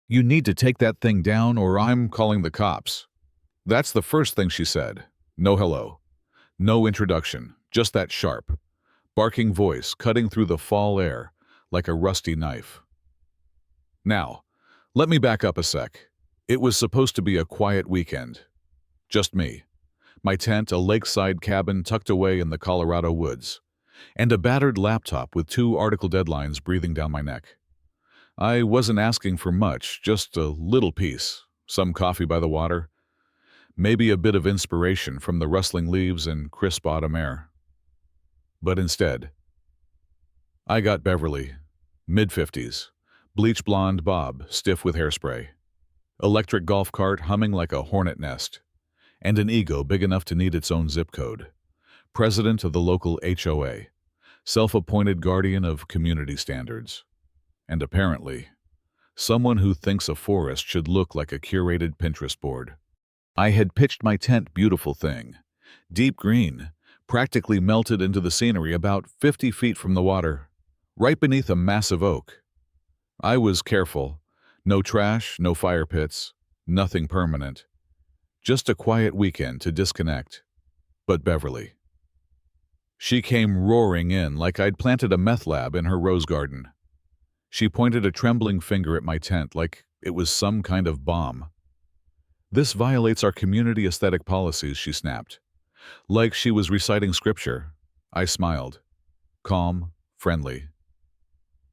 "You need to take that thing down or I'm calling the cops." That's the first thing she said. No hello. No introduction. Just that sharp, barking voice cutting through the fall air like a rusty knife. Now, let me back up a sec. It was supposed to be a quiet weekend. Just me, my tent, a lakeside cabin tucked away in the Colorado woods, and a battered laptop with 2 article deadlines breathing down my neck. I wasn't asking for much, just a little peace, some coffee by the water, maybe a bit of inspiration from the rustling leaves and crisp autumn air. But instead, I got Beverly, mid-50s, bleach blonde bob, stiff with hairspray, electric golf cart humming like a hornet nest, and an ego big enough to need its own zip code. President of the local HOA, self-appointed guardian of community standards, and apparently, someone who thinks a forest should look like a curated Pinterest board. I had pitched my tent, beautiful thing, deep green, practically melted into the scenery about 50 feet from the water, right beneath a massive oak. I was careful. No trash, no fire pits, nothing permanent. Just a quiet weekend to disconnect. But Beverly. She came roaring in like I'd planted a meth lab in her rose garden. She pointed a trembling finger at my tent like it was some kind of bomb. "This violates our community aesthetic policies," she snapped. Like she was reciting scripture. I smiled. Calm, friendly.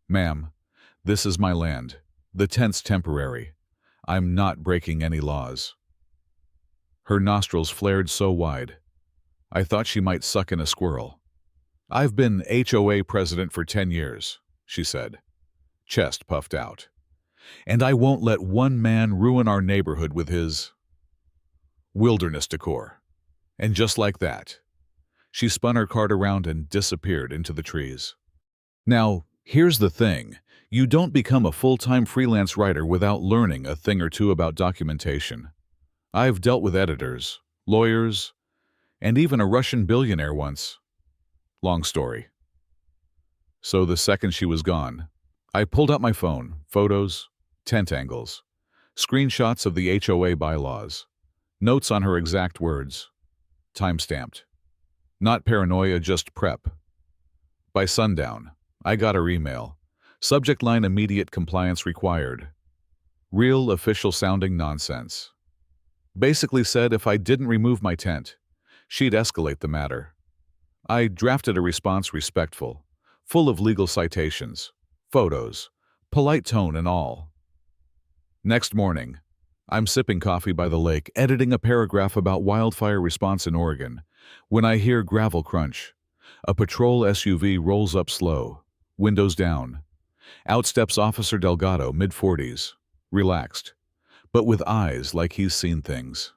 "Ma'am, this is my land. The tent's temporary. I'm not breaking any laws." Her nostrils flared so wide, I thought she might suck in a squirrel. "I've been HOA president for 10 years, she said, chest puffed out. "And I won't let one man ruin our neighborhood with his wilderness decor." And just like that, she spun her cart around and disappeared into the trees. Now, here's the thing. You don't become a full-time freelance writer without learning a thing or two about documentation. I've dealt with editors, lawyers, and even a Russian billionaire once. Long story. So the second she was gone, I pulled out my phone, photos, tent angles, screenshots of the HOA bylaws, notes on her exact words, time-stamped. Not paranoia, just prep. By sundown, I got her email. Subject line: immediate compliance required. Real official-sounding nonsense. Basically said if I didn't remove my tent, she'd escalate the matter. I drafted a response respectful, full of legal citations, photos, polite tone and all. Next morning, I'm sipping coffee by the lake, editing a paragraph about wildfire response in Oregon, when I hear gravel crunch. A patrol SUV rolls up slow, windows down. Out steps Officer Delgado, mid-40s, relaxed, but with eyes like he's seen things.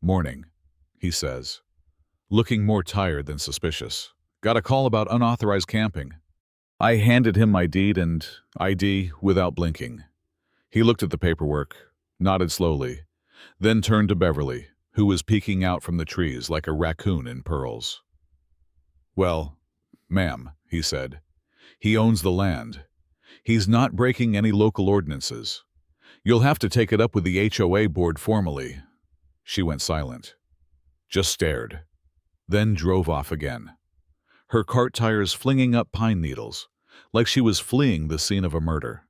"Morning," he says, looking more tired than suspicious. "Got a call about unauthorized camping." I handed him my deed and ID without blinking. He looked at the paperwork, nodded slowly, then turned to Beverly, who was peeking out from the trees like a raccoon in pearls. "Well, ma'am," he said, "he owns the land. He's not breaking any local ordinances. You'll have to take it up with the HOA board formally." She went silent, just stared, then drove off again, her cart tires flinging up pine needles, like she was fleeing the scene of a murder.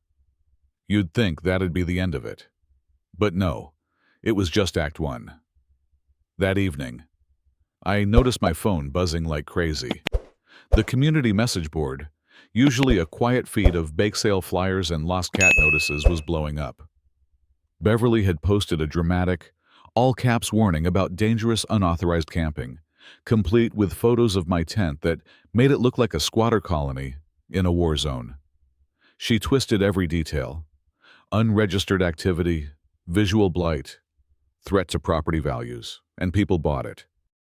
You'd think that'd be the end of it. But no, it was just Act 1. That evening, I noticed my phone buzzing like crazy. The community message board, usually a quiet feed of bake sale flyers and lost cat notices, was blowing up. Beverly had posted a dramatic, all-caps warning about dangerous unauthorized camping, complete with photos of my tent that made it look like a squatter colony in a war zone. She twisted every detail: unregistered activity, visual blight, threat to property values, and people bought it.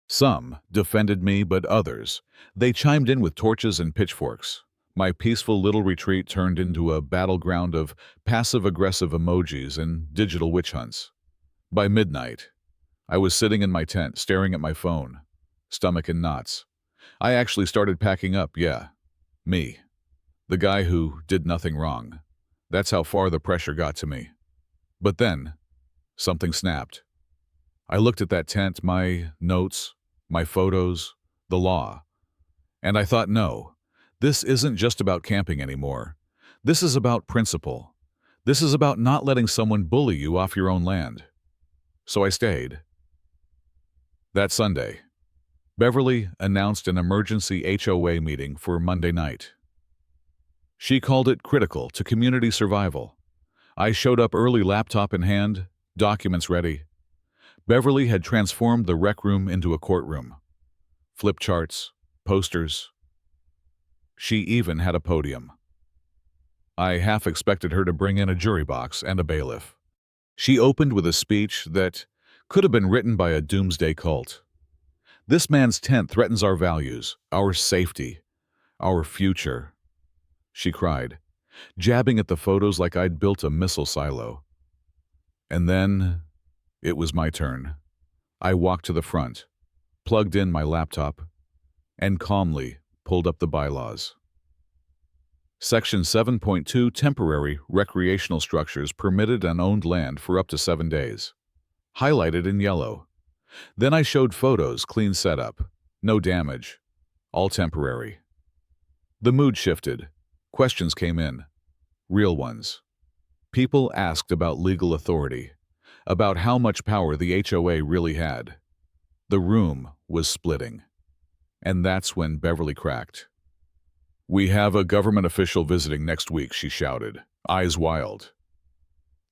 Some defended me, but others, they chimed in with torches and pitchforks. My peaceful little retreat turned into a battleground of passive-aggressive emojis and digital witch hunts. By midnight, I was sitting in my tent, staring at my phone, stomach in knots. I actually started packing up, yeah. Me. The guy who did nothing wrong. That's how far the pressure got to me. But then, something snapped. I looked at that tent, my notes, my photos, the law, and I thought, no, this isn't just about camping anymore. This is about principle. This is about not letting someone bully you off your own land. So I stayed. That Sunday, Beverly announced an emergency HOA meeting for Monday night. She called it critical to community survival. I showed up early, laptop in hand, documents ready. Beverly had transformed the rec room into a courtroom. Flip charts, posters. She even had a podium. I half expected her to bring in a jury box and a bailiff. She opened with a speech that could have been written by a doomsday cult. This man's tent threatens our values, our safety, our future, she cried, jabbing at the photos like I'd built a missile silo. And then it was my turn. I walked to the front, plugged in my laptop, and calmly pulled up the bylaws. Section 7.2 Temporary recreational structures permitted and owned land for up to 7 days. Highlighted in yellow. Then I showed photos, clean setup, no damage, all temporary. The mood shifted. Questions came in. Real ones. People asked about legal authority, about how much power the HOA really had. The room was splitting. And that's when Beverly cracked. "We have a government official visiting next week," she shouted, eyes wild.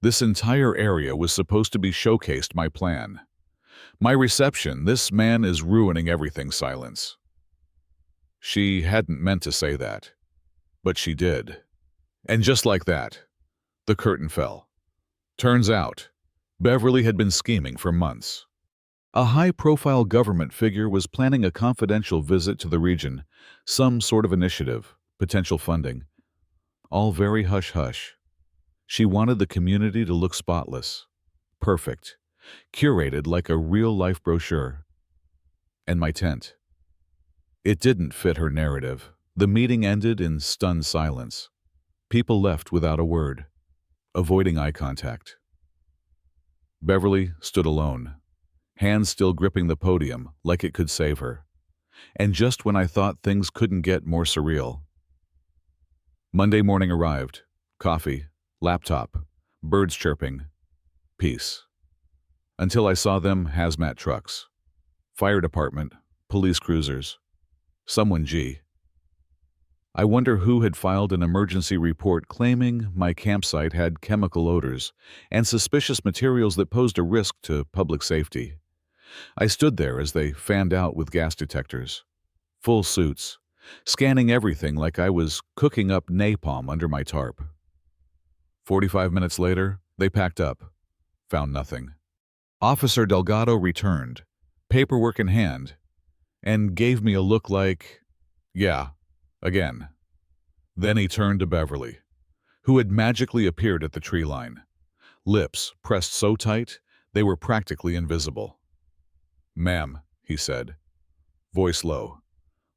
This entire area was supposed to be showcased my plan. My reception, this man is ruining everything, silence. She hadn't meant to say that, but she did. And just like that, the curtain fell. Turns out, Beverly had been scheming for months. A high-profile government figure was planning a confidential visit to the region, some sort of initiative, potential funding. All very hush-hush. She wanted the community to look spotless, perfect, curated like a real-life brochure. And my tent. It didn't fit her narrative. The meeting ended in stunned silence. People left without a word, avoiding eye contact. Beverly stood alone, hands still gripping the podium like it could save her. And just when I thought things couldn't get more surreal. Monday morning arrived. Coffee, laptop, birds chirping, peace. Until I saw them, hazmat trucks, fire department, police cruisers, someone G. I wonder who had filed an emergency report claiming my campsite had chemical odors and suspicious materials that posed a risk to public safety. I stood there as they fanned out with gas detectors, full suits, scanning everything like I was cooking up napalm under my tarp. 45 minutes later, they packed up, found nothing. Officer Delgado returned, paperwork in hand, and gave me a look like, yeah, again. Then he turned to Beverly, who had magically appeared at the tree line, lips pressed so tight they were practically invisible. "Ma'am," he said, voice low,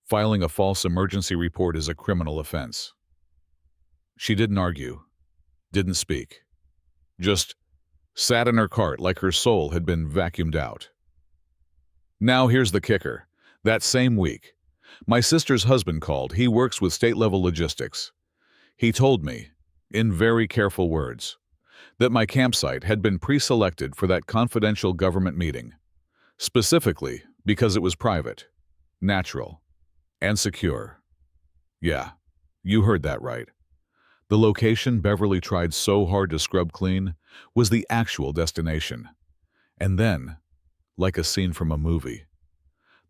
"filing a false emergency report is a criminal offense." She didn't argue, didn't speak, just sat in her cart like her soul had been vacuumed out. Now here's the kicker. That same week, my sister's husband called. He works with state-level logistics. He told me, in very careful words, that my campsite had been pre-selected for that confidential government meeting, specifically because it was private, natural, and secure. Yeah, you heard that right. The location Beverly tried so hard to scrub clean was the actual destination. And then, like a scene from a movie,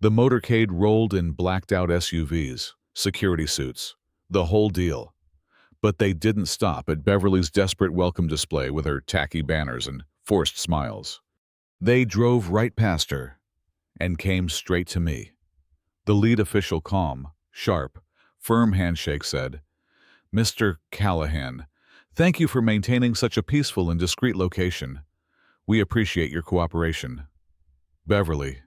the motorcade rolled in blacked-out SUVs, security suits, the whole deal. But they didn't stop at Beverly's desperate welcome display with her tacky banners and forced smiles. They drove right past her and came straight to me. The lead official, calm, sharp, firm handshake, said, "Mr. Callahan, thank you for maintaining such a peaceful and discreet location. We appreciate your cooperation." Beverly.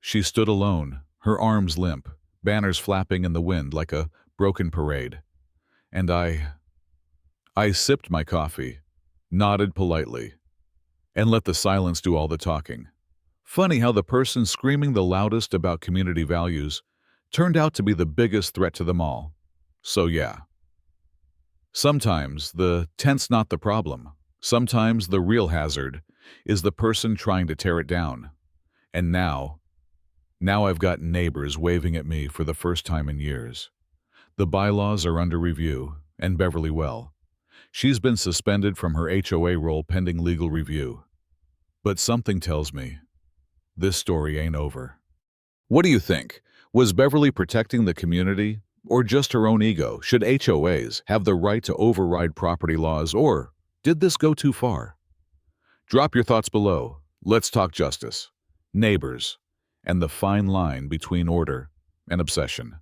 She stood alone, her arms limp, banners flapping in the wind like a broken parade. And I sipped my coffee, nodded politely, and let the silence do all the talking. Funny how the person screaming the loudest about community values turned out to be the biggest threat to them all. So yeah, sometimes the tent's not the problem. Sometimes the real hazard is the person trying to tear it down. And now I've got neighbors waving at me for the first time in years. The bylaws are under review, and Beverly, well, she's been suspended from her HOA role pending legal review. But something tells me this story ain't over. What do you think? Was Beverly protecting the community or just her own ego? Should HOAs have the right to override property laws, or did this go too far? Drop your thoughts below. Let's talk justice, neighbors, and the fine line between order and obsession.